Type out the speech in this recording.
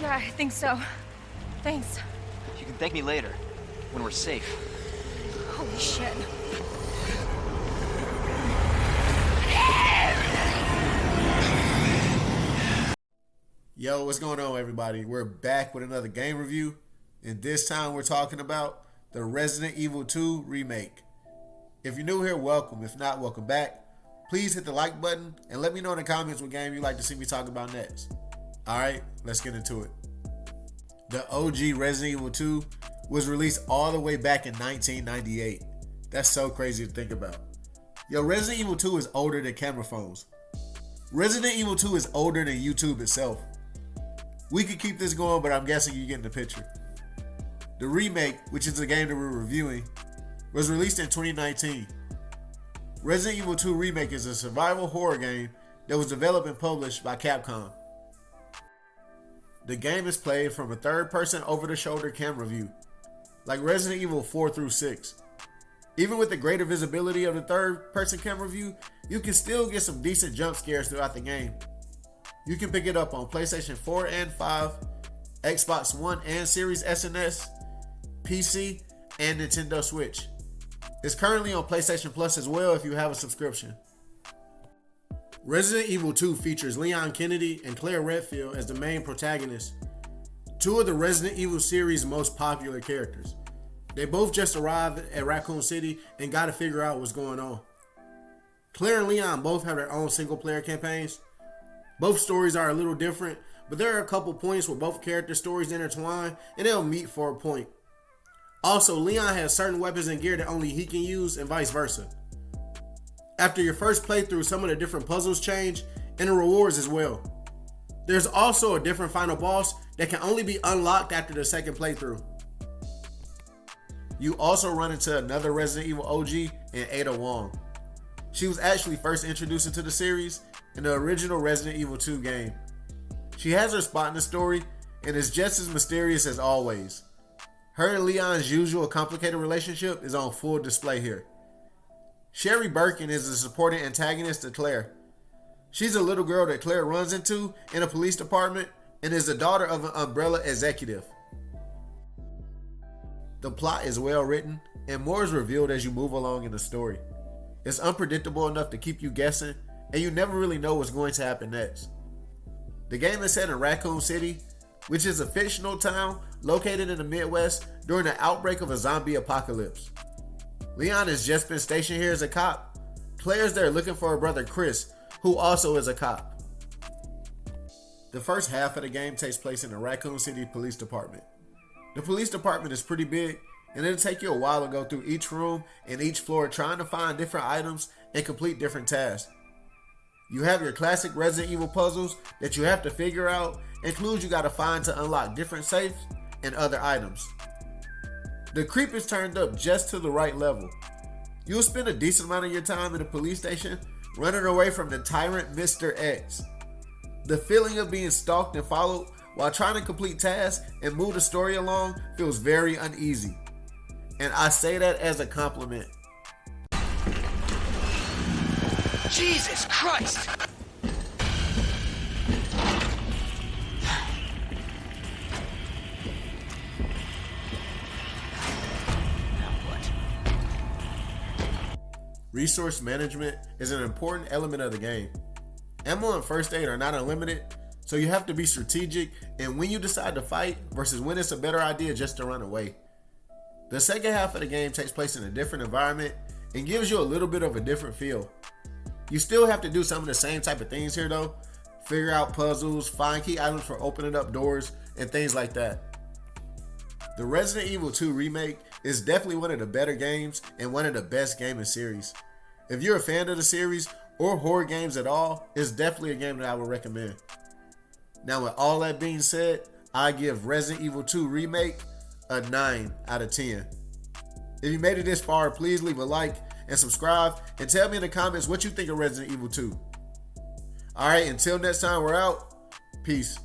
Yeah, I think so. Thanks. You can thank me later, when we're safe. Holy shit. Yo, what's going on, everybody? We're back with another game review, and this time we're talking about the Resident Evil 2 remake. If you're new here, welcome. If not, welcome back. Please hit the like button and let me know in the comments what game you'd like to see me talk about next. Alright, let's get into it. The OG Resident Evil 2 was released all the way back in 1998. That's so crazy to think about. Yo, Resident Evil 2 is older than camera phones. Resident Evil 2 is older than YouTube itself. We could keep this going, but I'm guessing you're getting the picture. The remake, which is the game that we're reviewing, was released in 2019. Resident Evil 2 Remake is a survival horror game that was developed and published by Capcom. The game is played from a third-person over-the-shoulder camera view, like Resident Evil 4 through 6. Even with the greater visibility of the third-person camera view, you can still get some decent jump scares throughout the game. You can pick it up on PlayStation 4 and 5, Xbox One and Series S and S, PC, and Nintendo Switch. It's currently on PlayStation Plus as well if you have a subscription. Resident Evil 2 features Leon Kennedy and Claire Redfield as the main protagonists, two of the Resident Evil series' most popular characters. They both just arrived at Raccoon City and got to figure out what's going on. Claire and Leon both have their own single-player campaigns. Both stories are a little different, but there are a couple points where both character stories intertwine and they'll meet for a point. Also, Leon has certain weapons and gear that only he can use and vice versa. After your first playthrough, some of the different puzzles change and the rewards as well. There's also a different final boss that can only be unlocked after the second playthrough. You also run into another Resident Evil OG in Ada Wong. She was actually first introduced into the series in the original Resident Evil 2 game. She has her spot in the story and is just as mysterious as always. Her and Leon's usual complicated relationship is on full display here. Sherry Birkin is the supporting antagonist to Claire. She's a little girl that Claire runs into in a police department and is the daughter of an Umbrella executive. The plot is well written and more is revealed as you move along in the story. It's unpredictable enough to keep you guessing, and you never really know what's going to happen next. The game is set in Raccoon City, which is a fictional town located in the Midwest during the outbreak of a zombie apocalypse. Leon has just been stationed here as a cop. Claire's there looking for her brother Chris, who also is a cop. The first half of the game takes place in the Raccoon City Police Department. The police department is pretty big, and it'll take you a while to go through each room and each floor trying to find different items and complete different tasks. You have your classic Resident Evil puzzles that you have to figure out, and clues you gotta find to unlock different safes and other items. The creep is turned up just to the right level. You'll spend a decent amount of your time in the police station running away from the tyrant Mr. X. The feeling of being stalked and followed while trying to complete tasks and move the story along feels very uneasy. And I say that as a compliment. Jesus Christ! Resource management is an important element of the game. Ammo and first aid are not unlimited, so you have to be strategic and when you decide to fight versus when it's a better idea just to run away. The second half of the game takes place in a different environment and gives you a little bit of a different feel. You still have to do some of the same type of things here though. Figure out puzzles, find key items for opening up doors, and things like that. The Resident Evil 2 Remake is definitely one of the better games and one of the best gaming series. If you're a fan of the series or horror games at all, it's definitely a game that I would recommend. Now with all that being said, I give Resident Evil 2 Remake a 9 out of 10. If you made it this far, please leave a like and subscribe and tell me in the comments what you think of Resident Evil 2. Alright, until next time, we're out. Peace.